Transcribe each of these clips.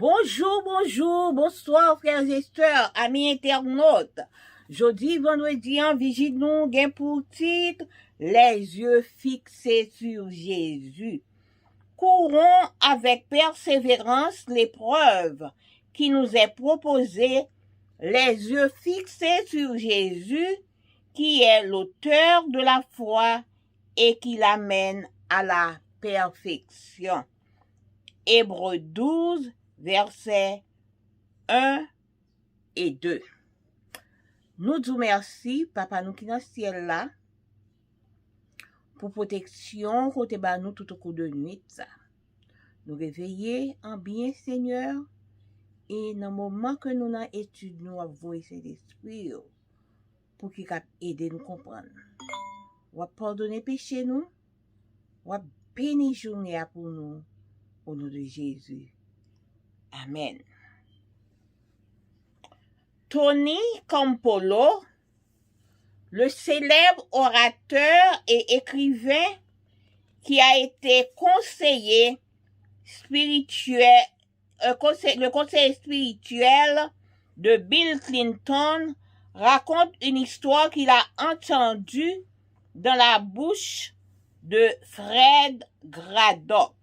Bonsoir frères et sœurs, amis internautes. Jeudi, vendredi, en vigile nous gain pour titre les yeux fixés sur Jésus. Courons avec persévérance l'épreuve qui nous est proposée, les yeux fixés sur Jésus, qui est l'auteur de la foi et qui l'amène à la perfection. Hébreux 12, versets 1 et 2. Nous disons merci, Papa nous qui dans le ciel là, pour protection, côté ba nous tout au cours de nuit. Nous réveiller en bien, Seigneur, et dans le moment que nous avons étudié, nous avons cet esprit pour qu'il puisse aider nous comprendre. On va pardonner péché nous, on va bénir journée pour nous, au nom de Jésus. Amen. Tony Campolo, le célèbre orateur et écrivain qui a été conseiller spirituel, le conseiller spirituel de Bill Clinton, raconte une histoire qu'il a entendue dans la bouche de Fred Craddock,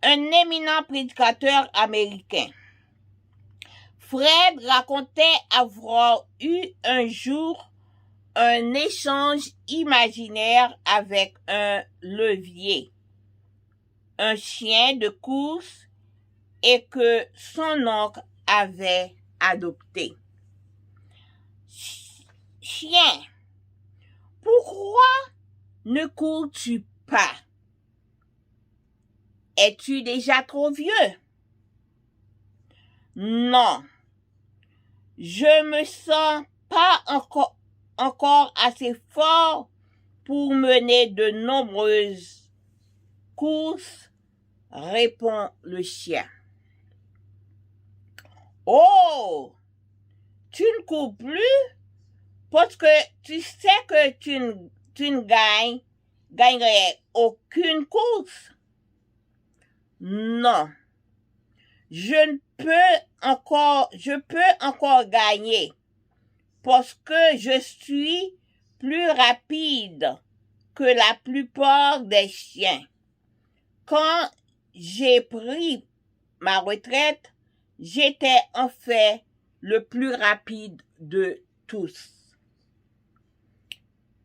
un éminent prédicateur américain. Fred racontait avoir eu un jour un échange imaginaire avec un levier, un chien de course, et que son oncle avait adopté. Chien, pourquoi ne cours-tu pas? Es-tu déjà trop vieux? Non, je me sens pas encore assez fort pour mener de nombreuses courses, répond le chien. Oh, tu ne cours plus parce que tu sais que tu ne gagnerais aucune course? Non, je peux encore gagner parce que je suis plus rapide que la plupart des chiens. Quand j'ai pris ma retraite, j'étais en fait le plus rapide de tous.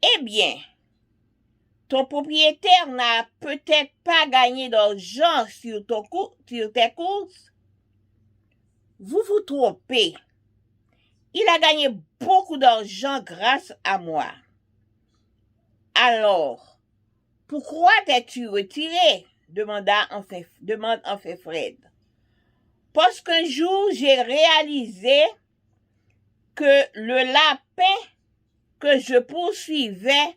Eh bien, ton propriétaire n'a peut-être pas gagné d'argent sur tes courses. Vous vous trompez. Il a gagné beaucoup d'argent grâce à moi. Alors, pourquoi t'es-tu retiré? Demande enfin Fred. Parce qu'un jour, j'ai réalisé que le lapin que je poursuivais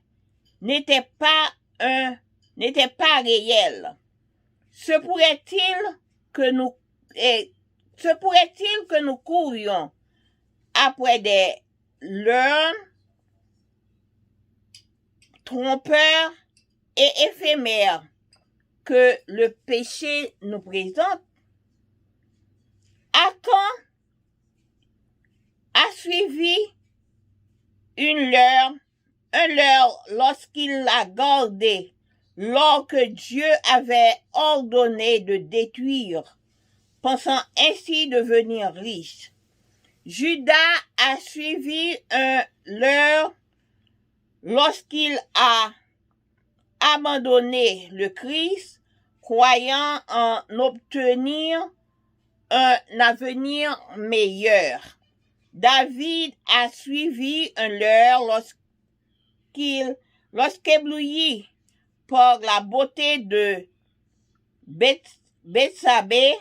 n'était pas réel. Se pourrait-il que nous courions après des leurres trompeurs et éphémères que le péché nous présente? Achan a suivi un leurre lorsqu'il l'a gardé, lors que Dieu avait ordonné de détruire, pensant ainsi devenir riche. Judas a suivi un leurre lorsqu'il a abandonné le Christ, croyant en obtenir un avenir meilleur. David a suivi un leurre lorsqu'ébloui par la beauté de Bethsabée,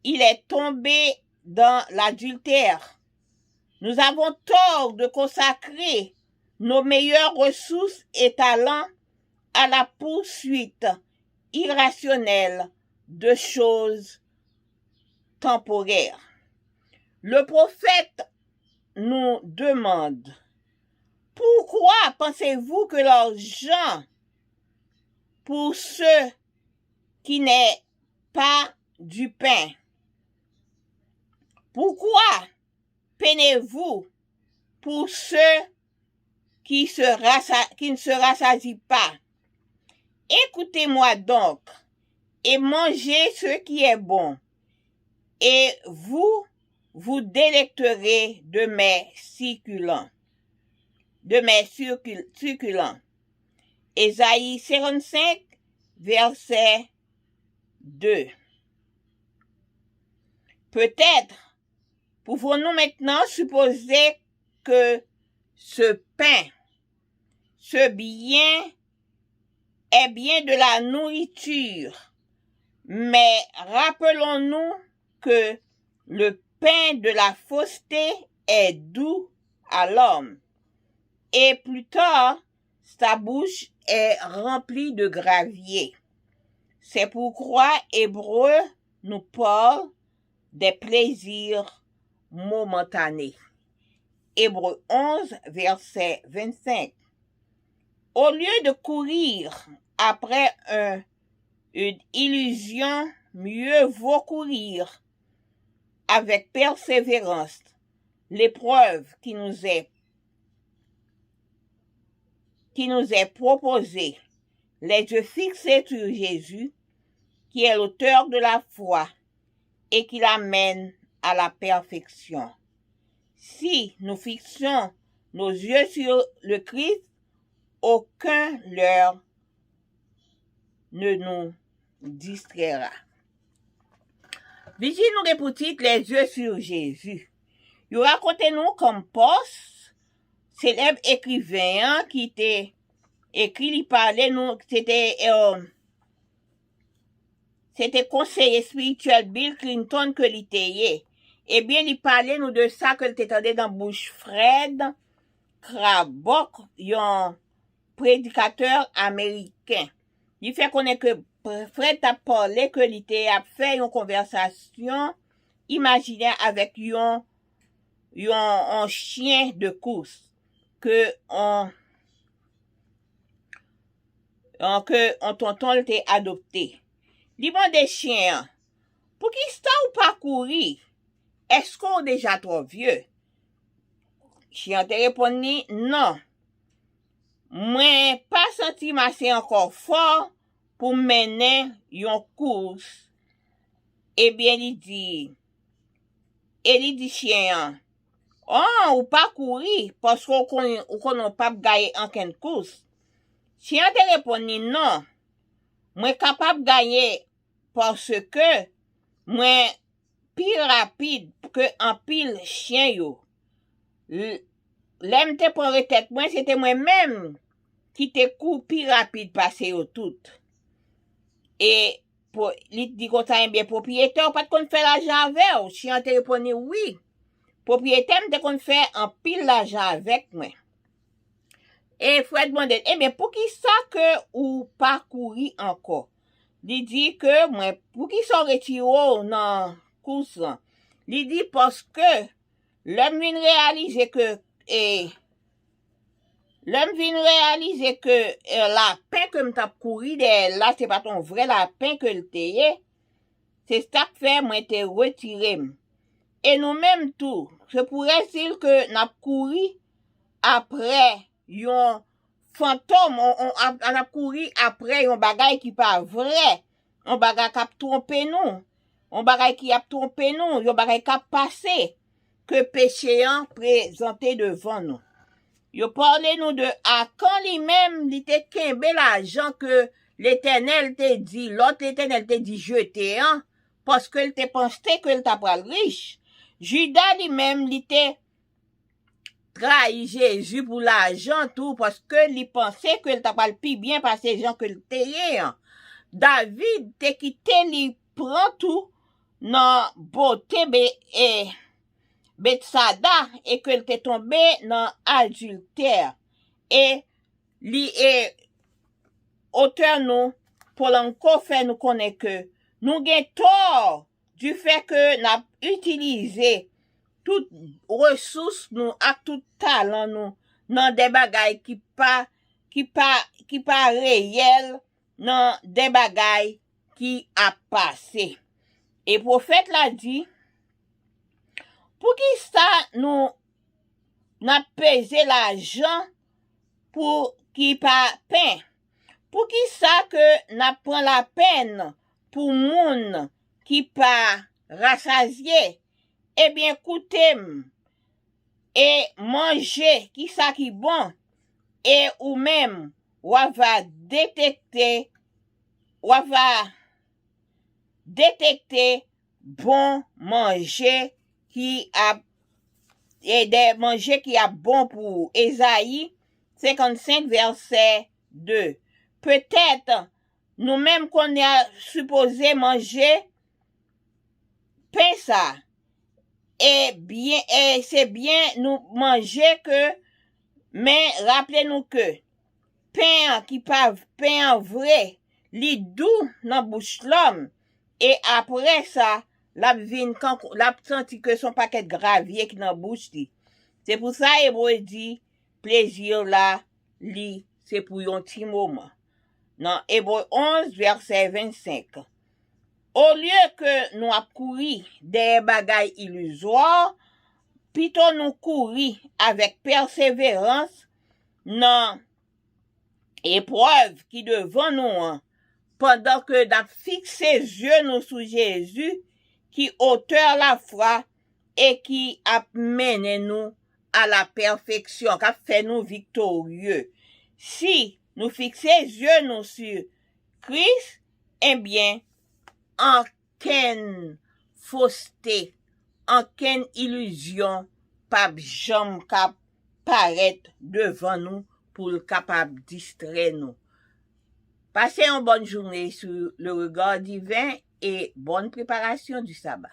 il est tombé dans l'adultère. Nous avons tort de consacrer nos meilleures ressources et talents à la poursuite irrationnelle de choses temporaires. Le prophète nous demande: pourquoi pensez-vous que l'argent pour ceux qui n'est pas du pain Pourquoi peinez-vous pour ceux qui ne se rassasient pas? Écoutez-moi donc, et mangez ce qui est bon, et vous vous délecterez de mes succulents. Ésaïe 55, verset 2. Peut-être pouvons-nous maintenant supposer que ce pain, ce bien, est bien de la nourriture, mais rappelons-nous que le pain de la fausseté est doux à l'homme, et plus tard, sa bouche est remplie de gravier. C'est pourquoi Hébreu nous parle des plaisirs momentanés. Hébreu 11, verset 25. Au lieu de courir après une illusion, mieux vaut courir avec persévérance l'épreuve qui nous est proposée, les yeux fixés sur Jésus, qui est l'auteur de la foi et qui l'amène à la perfection. Si nous fixons nos yeux sur le Christ, aucun leurre ne nous distraira. Vigile nous pour titre les yeux sur Jésus. Il racontez-nous comme Poste, célèbre écrivain qui était écrit, il parlait nous, c'était conseiller spirituel Bill Clinton que l'était. Eh bien, il parlait nous de ça que l'était dans bouche Fred Krabok, un prédicateur américain. Il fait connaître que Fred a parlé que l'était a fait une conversation imaginaire avec un chien de course que on tonton l'était adopté. Li bon des chiens, pour qui ça ou pas courir? Est-ce qu'on est déjà trop vieux? Chien te répondu non. Moi pas senti assez encore fort pour mener une course. Eh bien, il dit chien, oh, ou pas courir parce qu'on n'a pas gagné en quelle course. Chien te répondu non. Moi capable de gagner parce que moi plus rapide que un pile chien yo. L'aime te prendre tête moi c'était moi-même qui te court plus rapide passer yo tout. Et pour li dit qu'on ça bien propriétaire pas qu'on fait l'argent avec chien te répondre oui. Propriétaire me qu'on fait un pile l'argent avec moi. Et Fred demandait mais pour qui ça que ou pas courir encore? Il dit que moi pour qui sont retiré dans course là. Il dit parce que l'homme vient réaliser que la pain que m't'a couru là c'est pas ton vrai la pain que le tayé. C'est ça que fait moi te retiré. Et nous même tout, je pourrais dire que n'a couru après yon fantôme, on a couru après yon bagay qui pas vrai, on bagay qui a trompé nous, on bagay qui a trompé nous, yon bagay qui a passé, que péché en présenté devant nous. Yo parle nous de à quand lui-même il te kembe l'argent que l'Éternel te dit, l'autre l'Éternel te dit jeter hein, parce que il te pensé que il t'a pas riche. Judas lui-même il te trahi Jésus pour l'argent tout parce que il pensait que il t'a pas le plus bien par ces gens que le tayé. David te quitté il prend tout dans beauté et Betsada et que il t'est tombé dans adultère et li est auteur nous pour encore faire nous connaître que nous gain tort du fait que n'a utilisé toute ressource nous à tout talent nous dans des bagailles qui pas réel dans des bagailles qui a passé. Et prophète l'a dit Pour qui ça nous n'a pesé l'argent pour qui pas pain? Pour qui ça que n'a prend la peine pour moun qui pas rassasié? Eh bien, écoutez-moi et mangez qui ça qui bon et ou même ou va détecter bon manger qui a et des manger qui a bon pour Ésaïe 55 verset 2. Peut-être nous-mêmes qu'on est supposé manger pain ça. Et c'est bien nous manger que, mais rappelez-nous que pain qui pas pain vrai, li doux dans bouche l'homme. Et après ça, la vin quand la senti que son paquet de gravier qui dans bouche li. C'est pour ça Hébreu dit plaisir là li c'est pour un petit moment. Dans Hébreu 11 verset 25. Au lieu que nous a couru des bagailles illusoires, plutôt nous courir avec persévérance dans épreuve qui devant nous, pendant que nous fixé les yeux nous sur Jésus, qui auteur la foi et qui a mené nous à la perfection, qui a fait nous victorieux. Si nous fixons les yeux nous sur Christ, eh bien, aucune fausseté, aucune illusion, pas jamais cap paraître devant nous pour le capable distraire nous. Passez une bonne journée sur le regard divin et bonne préparation du sabbat.